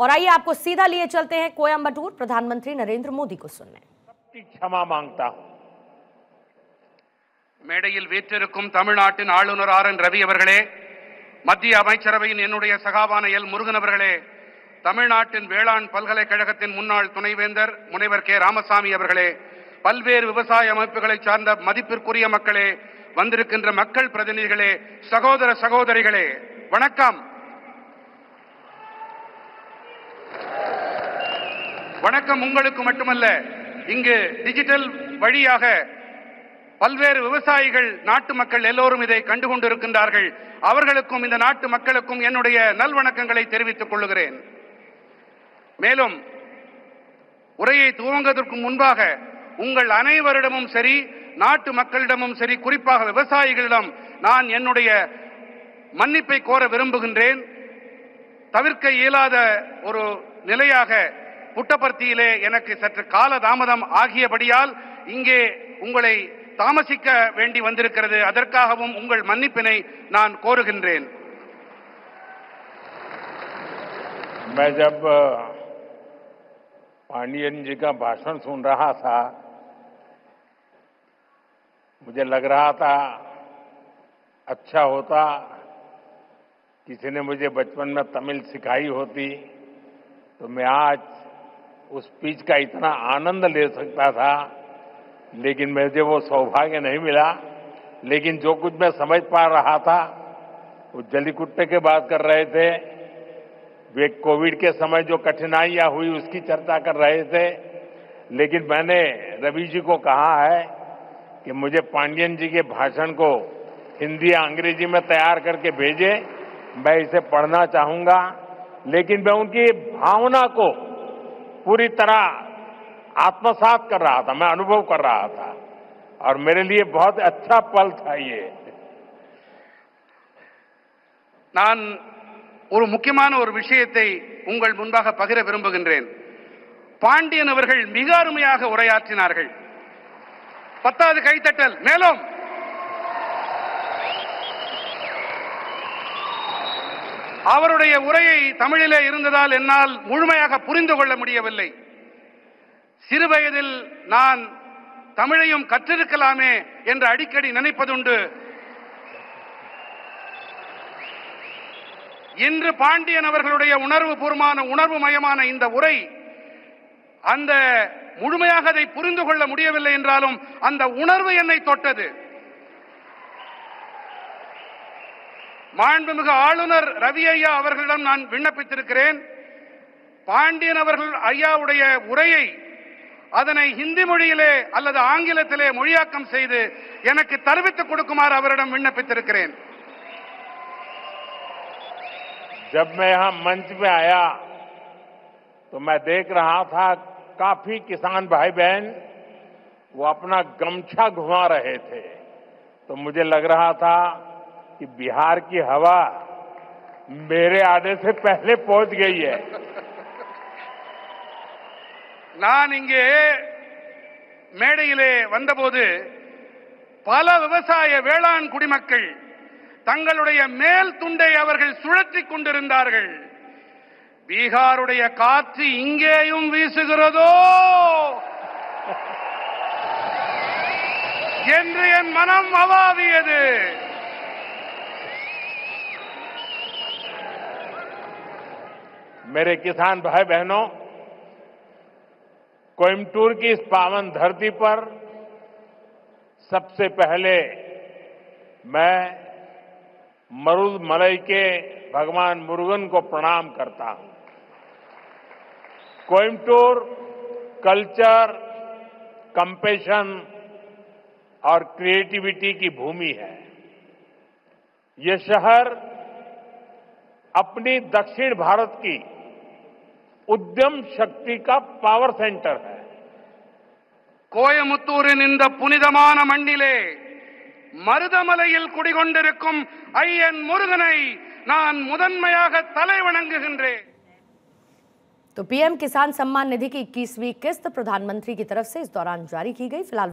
और आइए आपको सीधा लिए चलते हैं कोयम्बटूर प्रधानमंत्री नरेंद्र मोदी को सुनने। क्षमा मांगता हूं। மேடையில் வீற்றிருக்கும் தமிழ்நாட்டின் ஆளுநர் ஆர் என் ரவி அவர்களே, மத்திய அமைச்சரவையின் என்னுடைய சகாவான எல் முருகன் அவர்களே, தமிழ்நாட்டின் வேளாண் பல்கலைக்கழகத்தின் முன்னாள் துணைவேந்தர் முனைவர் கே ராமசாமி அவர்களே, பல்வேறு விவசாய அமைப்புகளை சார்ந்த மதிப்பிற்குரிய மக்களே, வந்திருக்கின்ற மக்கள் பிரதிநிதிகளே, சகோதர சகோதரிகளே, வணக்கம். வணக்கம் உங்களுக்கு மட்டுமல்ல, இங்கு டிஜிட்டல் வழியாக பல்வேறு விவசாயிகள், நாட்டு மக்கள் எல்லோரும் இதை கண்டுகொண்டிருக்கின்றார்கள். அவர்களுக்கும் இந்த நாட்டு மக்களுக்கும் என்னுடைய நல்வணக்கங்களை தெரிவித்துக் கொள்கிறேன். மேலும் உரையை துவங்குவதற்கு முன்பாக உங்கள் அனைவரிடமும் சரி, நாட்டு மக்களிடமும் சரி, குறிப்பாக விவசாயிகளிடம் நான் என்னுடைய மன்னிப்பை கோர விரும்புகின்றேன். தவிர்க்க இயலாத ஒரு நிலையாக புட்டபர்த்தியிலே எனக்கு சற்று கால தாமதம் ஆகியபடியால் இங்கே உங்களை தாமசிக்க வேண்டி வந்திருக்கிறது. அதற்காகவும் உங்கள் மன்னிப்பினை நான் கோருகின்றேன். मैं जब पांडियन जी का भाषण सुन रहा था, मुझे लग रहा था अच्छा होता किसी ने मुझे बचपन में तमिल सिखाई होती तो मैं आज उस स्पीच का इतना आनंद ले सकता था, लेकिन मुझे वो सौभाग्य नहीं मिला। लेकिन जो कुछ मैं समझ पा रहा था, वो जलीकुट्टे के बात कर रहे थे, वे कोविड के समय जो कठिनाइयां हुई उसकी चर्चा कर रहे थे। लेकिन मैंने रवि जी को कहा है कि मुझे पांडियन जी के भाषण को हिंदी या अंग्रेजी में तैयार करके भेजे, मैं इसे पढ़ना चाहूंगा। लेकिन मैं उनकी भावना को पूरी तरह आत्मसात कर रहा था, मैं अनुभव कर रहा था और मेरे लिए बहुत अच्छा पल था ये। நான் ஒரு முக்கியமான ஒரு விஷயத்தை உங்கள் முன்பாக பகிர விரும்புகின்றேன். பாண்டியன் அவர்கள் மிக அருமையாக உரையாற்றினார்கள். 10வது கைத்தட்டல். மேலும் அவருடைய உரையை தமிழிலே இருந்ததால் என்னால் முழுமையாக புரிந்து கொள்ள முடியவில்லை. சிறுவயதில் நான் தமிழையும் கற்றிருக்கலாமே என்று அடிக்கடி நினைப்பதுண்டு. இன்று பாண்டியன் அவர்களுடைய உணர்வு மயமான இந்த உரை, அந்த முழுமையாக அதை புரிந்து கொள்ள முடியவில்லை என்றாலும் அந்த உணர்வு என்னை தொட்டது. மாண்புமிகு ஆளுநர் ரவி ஐயா அவர்களிடம் நான் விண்ணப்பித்திருக்கிறேன். பாண்டியன் அவர்கள் ஐயாவுடைய உரையை அதனை ஹிந்தி மொழியிலே அல்லது ஆங்கிலத்திலே மொழியாக்கம் செய்து எனக்கு தெரிவித்துக் கொடுக்குமாறு அவரிடம் விண்ணப்பித்திருக்கிறேன். जब मैं यहां मंच पे आया तो मैं देख रहा था काफी किसान भाई बहन वो अपना गमछा घुमा रहे थे, तो मुझे लग रहा था कि बिहार की हवा मेरे आने से पहले पहुंच गई है। நான் இங்கே மேடையிலே வந்தபோது பல விவசாய வேளாண் குடிமக்கள் தங்களுடைய மேல் துண்டை அவர்கள் சுழற்றிக் கொண்டிருந்தார்கள். பீகாருடைய காற்று இங்கேயும் வீசுகிறதோ என்று என் மனம் அவாவியது. मेरे किसान भाई बहनों, कोयम्बटूर की इस पावन धरती पर सबसे पहले मैं मरुदमलई के भगवान मुरुगन को प्रणाम करता हूं। कोयम्बटूर कल्चर, कंपैशन और क्रिएटिविटी की भूमि है। ये शहर अपनी दक्षिण भारत की उद्यम शक्ति का पावर सेंटर है। கோயமுத்தூரின் இந்த புனிதமான மண்ணிலே மருதமலையில் குடிகொண்டிருக்கும் ஐயன் முருகனை நான் முதன்மையாக தலை வணங்குகின்றேன். तो पीएम किसान सम्मान निधि की 21वीं किस्त प्रधानमंत्री की तरफ से इस दौरान जारी की गई। फिलहाल